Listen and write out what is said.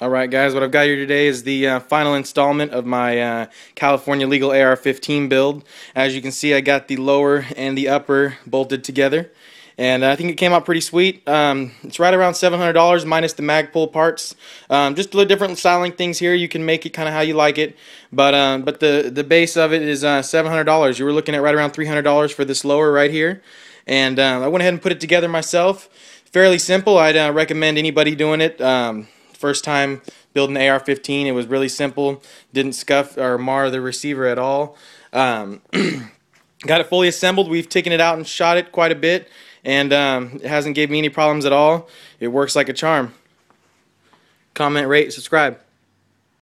Alright guys, what I've got here today is the final installment of my California Legal AR-15 build. As you can see, I got the lower and the upper bolted together, and I think it came out pretty sweet. It's right around $700 minus the mag pull parts. Just a little different styling things here. You can make it kind of how you like it, but the base of it is $700. You were looking at right around $300 for this lower right here, and I went ahead and put it together myself. Fairly simple. I'd recommend anybody doing it. First time building the AR-15, it was really simple. Didn't scuff or mar the receiver at all. Got it fully assembled. We've taken it out and shot it quite a bit, and it hasn't gave me any problems at all. It works like a charm. Comment, rate, subscribe.